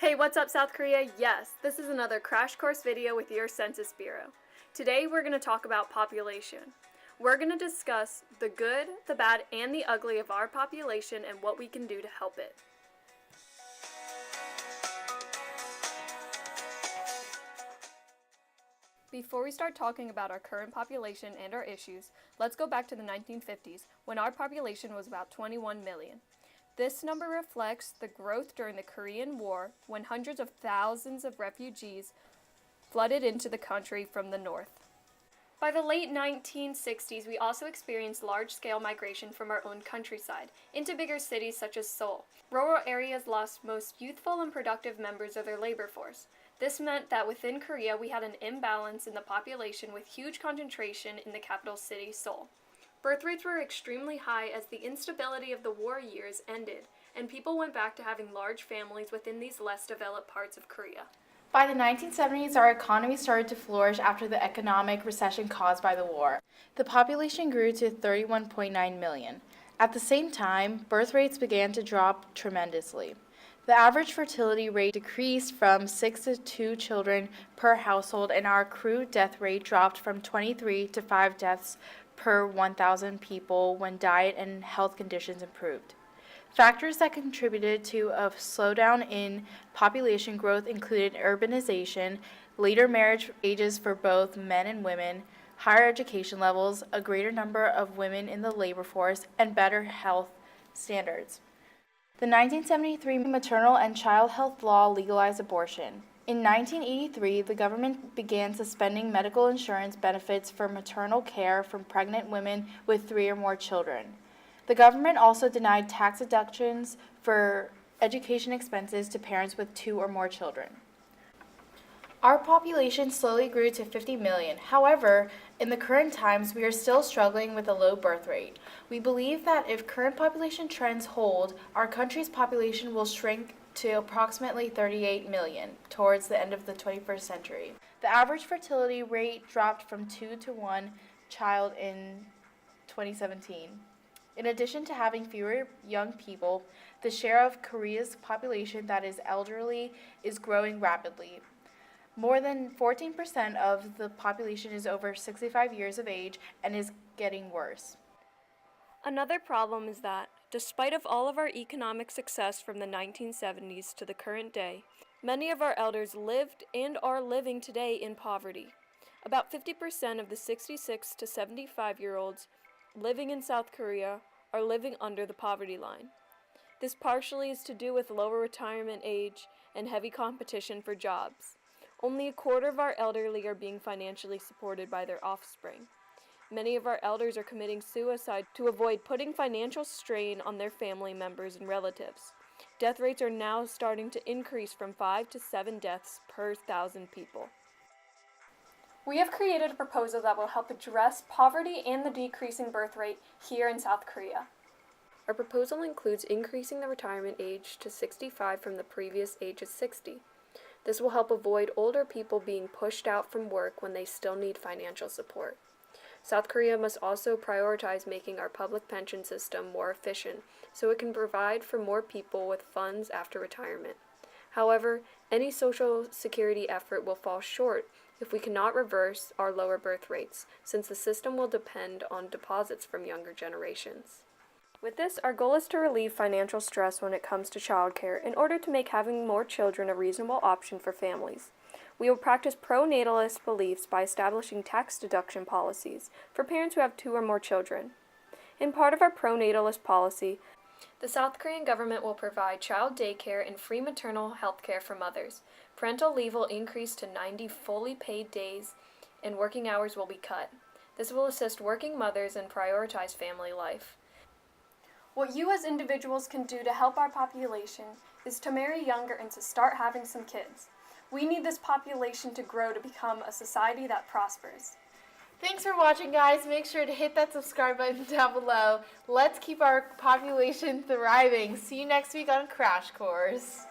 Hey, what's up, South Korea? Yes, this is another crash course video with your Census Bureau. Today we're going to talk about population. We're going to discuss the good, the bad, and the ugly of our population and what we can do to help it. Before we start talking about our current population and our issues, let's go back to the 1950s when our population was about 21 million. This number reflects the growth during the Korean War when hundreds of thousands of refugees flooded into the country from the north. By the late 1960s, we also experienced large-scale migration from our own countryside into bigger cities such as Seoul. Rural areas lost most youthful and productive members of their labor force. This meant that within Korea we had an imbalance in the population with huge concentration in the capital city, Seoul. Birth rates were extremely high as the instability of the war years ended, and people went back to having large families within these less developed parts of Korea. By the 1970s, our economy started to flourish after the economic recession caused by the war. The population grew to 31.9 million. At the same time, birth rates began to drop tremendously. The average fertility rate decreased from 6 to 2 children per household, and our crude death rate dropped from 23 to 5 deaths per 1,000 people when diet and health conditions improved. Factors that contributed to a slowdown in population growth included urbanization, later marriage ages for both men and women, higher education levels, a greater number of women in the labor force, and better health standards. The 1973 Maternal and Child Health Law legalized abortion. In 1983, the government began suspending medical insurance benefits for maternal care from pregnant women with 3 or more children. The government also denied tax deductions for education expenses to parents with 2 or more children. Our population slowly grew to 50 million. However, in the current times, we are still struggling with a low birth rate. We believe that if current population trends hold, our country's population will shrink to approximately 38 million towards the end of the 21st century. The average fertility rate dropped from 2 to 1 child in 2017. In addition to having fewer young people, the share of Korea's population that is elderly is growing rapidly. More than 14% of the population is over 65 years of age and is getting worse. Another problem is that, despite of all of our economic success from the 1970s to the current day, many of our elders lived and are living today in poverty. About 50% of the 66 to 75-year-olds living in South Korea are living under the poverty line. This partially is to do with lower retirement age and heavy competition for jobs. Only a quarter of our elderly are being financially supported by their offspring. Many of our elders are committing suicide to avoid putting financial strain on their family members and relatives. Death rates are now starting to increase from 5 to 7 deaths per 1,000 people. We have created a proposal that will help address poverty and the decreasing birth rate here in South Korea. Our proposal includes increasing the retirement age to 65 from the previous age of 60. This will help avoid older people being pushed out from work when they still need financial support. South Korea must also prioritize making our public pension system more efficient so it can provide for more people with funds after retirement. However, any social security effort will fall short if we cannot reverse our lower birth rates, since the system will depend on deposits from younger generations. With this, our goal is to relieve financial stress when it comes to childcare in order to make having more children a reasonable option for families. We will practice pro-natalist beliefs by establishing tax deduction policies for parents who have 2 or more children. In part of our pro-natalist policy, the South Korean government will provide child daycare and free maternal health care for mothers. Parental leave will increase to 90 fully paid days, and working hours will be cut. This will assist working mothers and prioritize family life. What you as individuals can do to help our population is to marry younger and to start having some kids. We need this population to grow to become a society that prospers. Thanks for watching, guys. Make sure to hit that subscribe button down below. Let's keep our population thriving. See you next week on Crash Course.